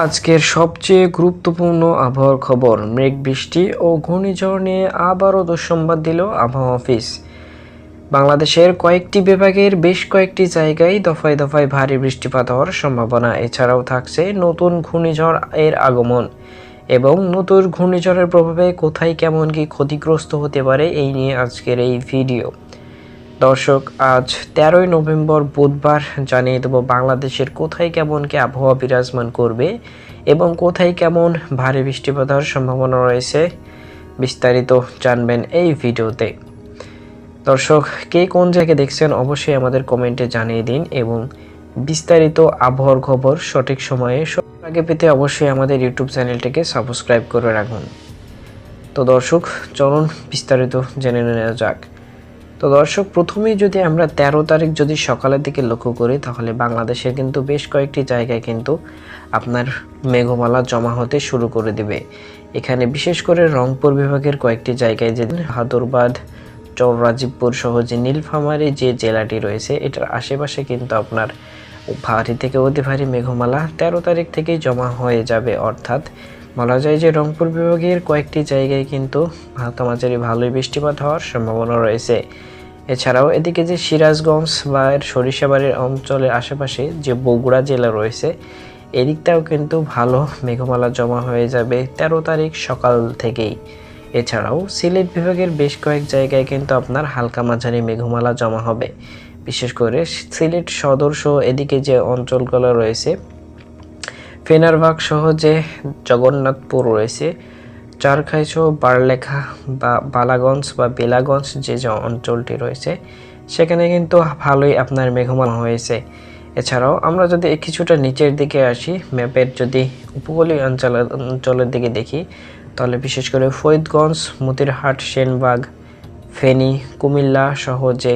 আজকের সবচেয়ে গুরুত্বপূর্ণ আবহাওয়ার খবর, মেঘ বৃষ্টি ও ঘূর্ণিঝড় নিয়ে আবারও দুঃসংবাদ দিল আবহাওয়া অফিস। বাংলাদেশের কয়েকটি বিভাগের বেশ কয়েকটি জায়গায় দফায় দফায় ভারী বৃষ্টিপাত হওয়ার সম্ভাবনা। এছাড়াও থাকছে নতুন ঘূর্ণিঝড় এর আগমন এবং নতুন ঘূর্ণিঝড়ের প্রভাবে কোথায় কেমন কি ক্ষতিগ্রস্ত হতে পারে এই নিয়ে আজকের এই ভিডিও। দর্শক, আজ 13ই নভেম্বর বুধবার জানিয়ে দেব বাংলাদেশের কোথায় কেমন কি আবহাওয়া বিরাজমান করবে এবং কোথায় কেমন ভারী বৃষ্টিপাত হওয়ার সম্ভাবনা রয়েছে, বিস্তারিত জানবেন এই ভিডিওতে। দর্শক, কে কোন জায়গায় দেখছেন অবশ্যই আমাদের কমেন্টে জানিয়ে দিন এবং বিস্তারিত আবহাওয়ার খবর সঠিক সময়ে সবার আগে পেতে অবশ্যই আমাদের ইউটিউব চ্যানেলটিকে সাবস্ক্রাইব করে রাখুন। তো দর্শক, চলুন বিস্তারিত জেনে নেওয়া যাক। তো দর্শক, প্রথমেই যদি আমরা 13 তারিখ যদি সকালের দিকে লক্ষ্য করি, তাহলে বাংলাদেশের কিন্তু বেশ কয়েকটি জায়গায় কিন্তু আপনার মেঘমালা জমা হতে শুরু করে দিবে। এখানে বিশেষ করে রংপুর বিভাগের কয়েকটি জায়গায় যে হাদুরবাদ, চৌরাজিবপুর সহ যে নীলফামারী যে জেলাটি রয়েছে, এটার আশেপাশে কিন্তু আপনার ভারী থেকে অতি ভারী মেঘমালা 13 তারিখ থেকেই জমা হয়ে যাবে। অর্থাৎ বলা যায় যে রংপুর বিভাগের কয়েকটি জায়গায় কিন্তু হালকা মাঝারি ভালোই বৃষ্টিপাত হওয়ার সম্ভাবনা রয়েছে। এছাড়াও এদিকে যে সিরাজগঞ্জ বা সরিষাবাড়ির অঞ্চলের আশেপাশে যে বগুড়া জেলা রয়েছে, এদিকটাও কিন্তু ভালো মেঘমালা জমা হয়ে যাবে 13 তারিখ সকাল থেকেই। এছাড়াও সিলেট বিভাগের বেশ কয়েক জায়গায় কিন্তু আপনার হালকা মাঝারি মেঘমালা জমা হবে। বিশেষ করে সিলেট সদর সহ এদিকে যে অঞ্চলগুলো রয়েছে, ফেনারবাগ সহ যে জগন্নাথপুর রয়েছে, চারখাই সহ বারলেখা বা বালাগঞ্জ বা বেলাগঞ্জ যে অঞ্চলটি রয়েছে, সেখানে কিন্তু ভালোই আপনার মেঘমালা হয়েছে। এছাড়াও আমরা যদি কিছুটা নিচের দিকে আসি, ম্যাপের যদি উপকূলীয় অঞ্চলের দিকে দেখি, তাহলে বিশেষ করে ফরিদগঞ্জ, মতিরহাট, সেনবাগ, ফেনী, কুমিল্লা সহ যে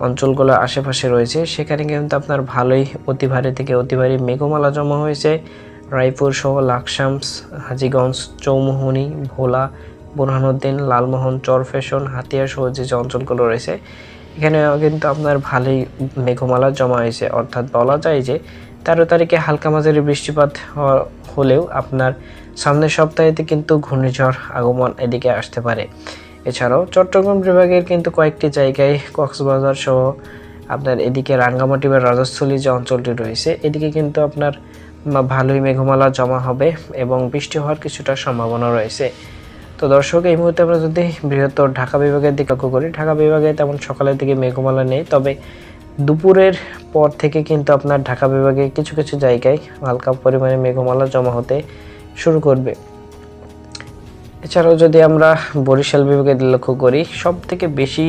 অঞ্চলগুলো আশেপাশে রয়েছে, সেখানে কিন্তু আপনার ভালোই অতি ভারী থেকে অতি ভারী মেঘমালা জমা হয়েছে। রায়পুর সহ লাকসাম, হাজীগঞ্জ, চৌমুহনী, ভোলা, বুরহানুদ্দিন, লালমোহন, চরফ্যাশন, হাতিয়া সহ যে অঞ্চলগুলো রয়েছে, এখানে কিন্তু আপনার ভালোই মেঘমালা জমা হয়েছে। অর্থাৎ বলা যায় যে 13 তারিখে হালকা মাঝারি বৃষ্টিপাত হলেও আপনার সামনের সপ্তাহেতে কিন্তু ঘূর্ণিঝড় আগমন এদিকে আসতে পারে। এছাড়াও চট্টগ্রাম বিভাগের কিন্তু কয়েকটি জায়গায়, কক্সবাজার সহ আপনার এদিকে রাঙ্গামাটি বা রাজস্থলী যে অঞ্চলটি রয়েছে, এদিকে কিন্তু আপনার ভালোই মেঘমালা জমা হবে এবং বৃষ্টি হওয়ার কিছুটা সম্ভাবনা রয়েছে। তো দর্শক, এই মুহূর্তে আমরা যদি বৃহত্তর ঢাকা বিভাগের দিকে লক্ষ্য করি, ঢাকা বিভাগে তেমন সকালের দিকে মেঘমালা নেই, তবে দুপুরের পর থেকে কিন্তু আপনার ঢাকা বিভাগে কিছু কিছু জায়গায় হালকা পরিমাণে মেঘমালা জমা হতে শুরু করবে। এছাড়াও যদি আমরা বরিশাল বিভাগে লক্ষ্য করি, সব থেকে বেশি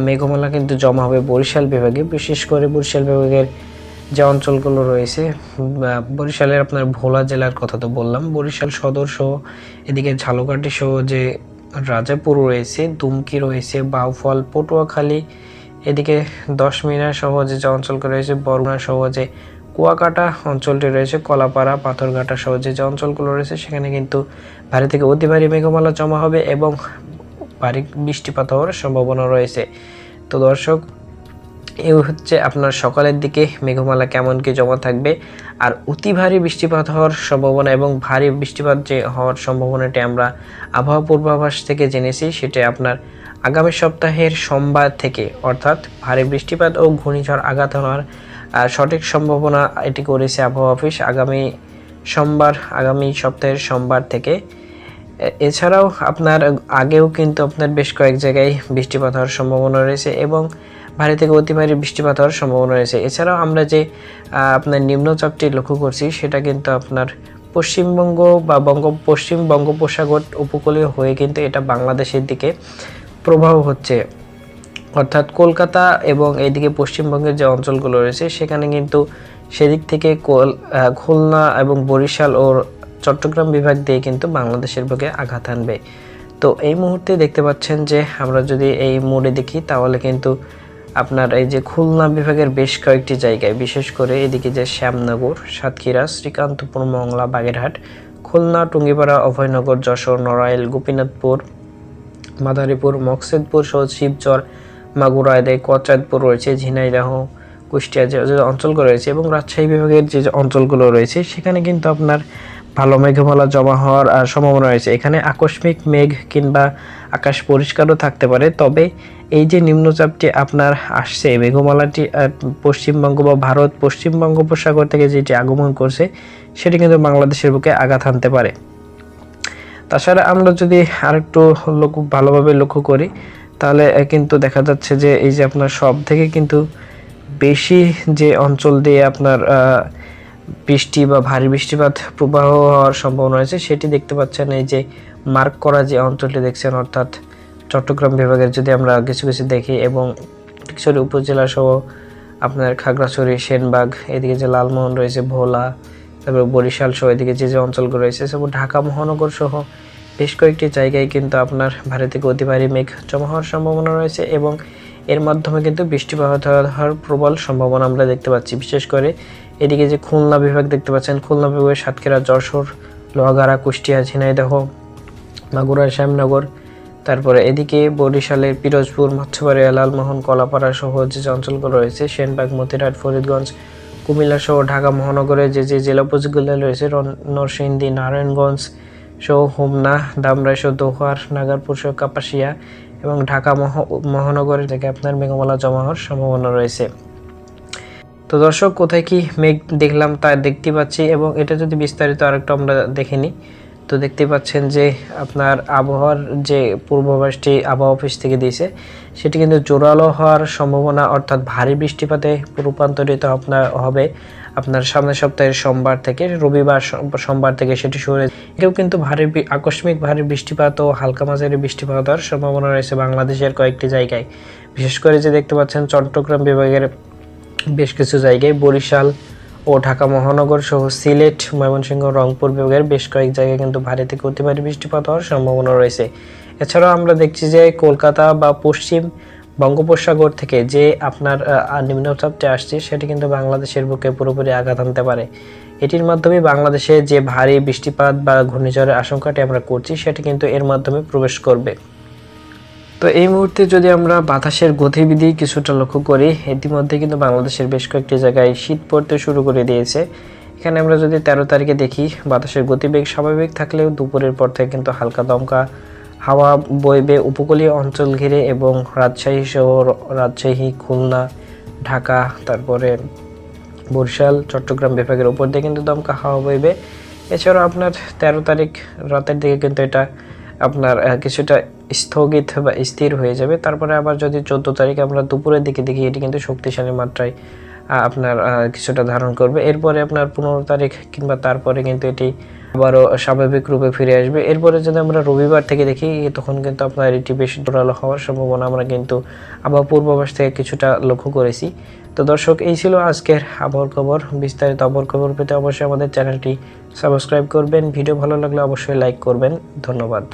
মেঘমালা কিন্তু জমা হবে বরিশাল বিভাগে। বিশেষ করে বরিশাল বিভাগের যে অঞ্চলগুলো রয়েছে, বরিশালের আপনার ভোলা জেলার কথা তো বললাম, বরিশাল সদর সহ এদিকে ঝালকাঠি সহ যে রাজাপুর রয়েছে, দুমকি রয়েছে, বাউফল, পটুয়াখালী, এদিকে 10 মিনার সহ যে অঞ্চলগুলো রয়েছে, বরগুনা সহ যে কুয়াকাটা অঞ্চলটি রয়েছে, কলাপাড়া, পাথরঘাটা সহ যে অঞ্চলগুলো রয়েছে, সেখানে কিন্তু ভারী থেকে অতি ভারী মেঘমালা জমা হবে এবং ভারী বৃষ্টিপাত হওয়ার সম্ভাবনা রয়েছে। তো দর্শক, এই হচ্ছে আপনার সকালের দিকে মেঘমালা কেমন কি জমা থাকবে। আর অতি ভারী বৃষ্টিপাত হওয়ার সম্ভাবনা এবং ভারী বৃষ্টিপাত যে হওয়ার সম্ভাবনাটি আমরা আবহাওয়া পূর্বাভাস থেকে জেনেছি, সেটা আপনার আগামী সপ্তাহের সোমবার থেকে, অর্থাৎ ভারী বৃষ্টিপাত ও ঘূর্ণিঝড় আঘাত হওয়ার সঠিক সম্ভাবনা এটি করেছে আবহাওয়া অফিস আগামী সপ্তাহের সোমবার থেকে। এছাড়াও আপনার আগেও কিন্তু আপনার বেশ কয়েক জায়গায় বৃষ্টিপাত হওয়ার সম্ভাবনা রয়েছে এবং ভারী থেকে অতি ভারী বৃষ্টিপাত হওয়ার সম্ভাবনা রয়েছে। এছাড়াও আমরা যে আপনার নিম্নচাপটি লক্ষ্য করছি, সেটা কিন্তু আপনার পশ্চিমবঙ্গ বা পশ্চিম বঙ্গোপসাগর উপকূলীয় হয়ে কিন্তু এটা বাংলাদেশের দিকে প্রবাহ হচ্ছে। অর্থাৎ কলকাতা এবং এইদিকে পশ্চিমবঙ্গের যে অঞ্চলগুলো রয়েছে, সেখানে কিন্তু সেদিক থেকে খুলনা এবং বরিশাল ও চট্টগ্রাম বিভাগ দিয়ে কিন্তু বাংলাদেশের বুকে আঘাত আনবে। তো এই মুহূর্তে দেখতে পাচ্ছেন যে আমরা যদি এই মোড়ে দেখি, তাহলে কিন্তু আপনার এই যে খুলনা বিভাগের বেশ কয়েকটি জায়গায়, বিশেষ করে এদিকে যে শ্যামনগর, সাতক্ষীরা, শ্রীকান্তপুর, মংলা, বাগেরহাট, খুলনা, টুঙ্গিপাড়া, অভয়নগর, যশোর, নড়াইল, গোপীনাথপুর, মাদারীপুর, মকসেদপুর সহ শিবচর, মাগুরা, কচাঁদপুর রয়েছে, ঝিনাইদহ, কুষ্টিয়া যে অঞ্চলগুলো রয়েছে এবং রাজশাহী বিভাগের যে অঞ্চলগুলো রয়েছে সেখানে কিন্তু আপনার ভালো মেঘমালা জমা হওয়ার সম্ভাবনা রয়েছে। এখানে আকস্মিক মেঘ কিংবা আকাশ পরিষ্কারও থাকতে পারে, তবে এই যে নিম্নচাপটি আপনার আসছে, মেঘমালাটি পশ্চিমবঙ্গ বা ভারত পশ্চিম বঙ্গোপসাগর থেকে যেটি আগমন করছে সেটি কিন্তু বাংলাদেশের বুকে আঘাত হানতে পারে। তাছাড়া আমরা যদি আরেকটু ভালোভাবে লক্ষ্য করি তাহলে কিন্তু দেখা যাচ্ছে যে এই যে আপনার সব থেকে কিন্তু বেশি যে অঞ্চল দিয়ে আপনার বৃষ্টি বা ভারী বৃষ্টিপাত প্রবাহ হওয়ার সম্ভাবনা রয়েছে সেটি দেখতে পাচ্ছেন এই যে মার্ক করা যে অঞ্চলটি দেখছেন, অর্থাৎ চট্টগ্রাম বিভাগের যদি আমরা কিছু কিছু দেখি এবং টিকছড়ি উপজেলা সহ আপনার খাগড়াছড়ি, সেনবাগ, এদিকে যে লালমোহন রয়েছে, ভোলা, তারপরে বরিশাল সহ এদিকে যে অঞ্চলগুলো রয়েছে সব ঢাকা মহানগর সহ বেশ কয়েকটি জায়গায় কিন্তু আপনার ভারী থেকে অতি ভারী মেঘ জমা হওয়ার সম্ভাবনা রয়েছে এবং এর মাধ্যমে কিন্তু বৃষ্টিপাত হওয়ার প্রবল সম্ভাবনা আমরা দেখতে পাচ্ছি। বিশেষ করে এদিকে যে খুলনা বিভাগ দেখতে পাচ্ছেন, খুলনা বিভাগের সাতক্ষীরা, যশোর, লোহাগাড়া, কুষ্টিয়া, ঝিনাইদহ, মাগুরা, শ্যামনগর, তারপরে এদিকে বরিশালের পিরোজপুর, মৎস্যবাড়িয়া, লালমোহন, কলাপাড়া সহ যে অঞ্চলগুলো রয়েছে, সেনবাগ, মতিরাট, ফরিদগঞ্জ, কুমিল্লা সহ ঢাকা মহানগরের যে জেলা উপজেলাগুলো রয়েছে, নরসিংদী, নারায়ণগঞ্জ সহ হোমনা, ধামরাই সহ দোহার, নাগারপুর সহ কাপাসিয়া এবং ঢাকা মহানগরের থেকে আপনার মেঘমালা জমা হওয়ার সম্ভাবনা রয়েছে। তো দর্শক, কোথায় কি মেঘ দেখলাম তা দেখতে পাচ্ছি এবং এটা যদি বিস্তারিত আরেকটু আমরা দেখে নিই তো দেখতে পাচ্ছেন যে আপনার আবহাওয়ার যে পূর্বাভাসটি আবহাওয়া অফিস থেকে দিয়েছে সেটি কিন্তু জোরালো হওয়ার সম্ভাবনা, অর্থাৎ ভারী বৃষ্টিপাতে রূপান্তরিত হবে আপনার সামনের সপ্তাহের সোমবার থেকে রবিবার, সোমবার থেকে সেটি শুরু এটাও কিন্তু আকস্মিক ভারী বৃষ্টিপাত ও হালকা মাঝারি বৃষ্টিপাত হওয়ার সম্ভাবনা রয়েছে বাংলাদেশের কয়েকটি জায়গায়। বিশেষ করে যে দেখতে পাচ্ছেন চট্টগ্রাম বিভাগের বেশ কিছু জায়গায়, বরিশাল ও ঢাকা মহানগর সহ সিলেট, ময়মনসিংহ, রংপুর বিভাগের বেশ কয়েক জায়গায় কিন্তু ভারী থেকে অতি ভারী বৃষ্টিপাত হওয়ার সম্ভাবনা রয়েছে। এছাড়াও আমরা দেখছি যে কলকাতা বা পশ্চিম বঙ্গোপসাগর থেকে যে আপনার নিম্নচাপটি আসছে সেটি কিন্তু বাংলাদেশের বুকে পুরোপুরি আঘাত আনতে পারে। এটির মাধ্যমে বাংলাদেশে যে ভারী বৃষ্টিপাত বা ঘূর্ণিঝড়ের আশঙ্কাটি আমরা করছি সেটি কিন্তু এর মাধ্যমে প্রবেশ করবে। তো এই মুহূর্তে যদি আমরা বাতাসের গতিবিধি কিছুটা লক্ষ্য করি, ইতিমধ্যে কিন্তু বাংলাদেশের বেশ কয়েকটি জায়গায় শীত পড়তে শুরু করে দিয়েছে। এখানে আমরা যদি 13 তারিখে দেখি, বাতাসের গতিবেগ স্বাভাবিক থাকলেও দুপুরের পর থেকে কিন্তু হালকা দমকা হাওয়া বইবে উপকূলীয় অঞ্চল ঘিরে এবং রাজশাহী শহর, রাজশাহী, খুলনা, ঢাকা, তারপরে বরিশাল, চট্টগ্রাম বিভাগের উপর দিয়ে কিন্তু দমকা হাওয়া বইবে। এছাড়াও আপনার 13 তারিখ রাতের দিকে কিন্তু এটা আপনার কিছুটা স্থগিত বা স্থির হয়ে যাবে। তারপরে আবার যদি 14 তারিখ আমরা দুপুরের দিকে দেখি, এটি কিন্তু শক্তিশালী মাত্রায় আপনার কিছুটা ধারণ করবে। এরপরে আপনার 15 তারিখ কিংবা তারপরে কিন্তু এটি আবারও স্বাভাবিক রূপে ফিরে আসবে। এরপরে যদি আমরা রবিবার থেকে দেখি, তখন কিন্তু আপনার এটি বেশি জোরালো হওয়ার সম্ভাবনা আমরা কিন্তু আবহাওয়া পূর্বাভাস থেকে কিছুটা লক্ষ্য করেছি। তো দর্শক, এই ছিল আজকের আবহাওয়ার খবর। বিস্তারিত আবহাওয়ার খবর পেতে অবশ্যই আমাদের চ্যানেলটি সাবস্ক্রাইব করবেন। ভিডিও ভালো লাগলে অবশ্যই লাইক করবেন। ধন্যবাদ।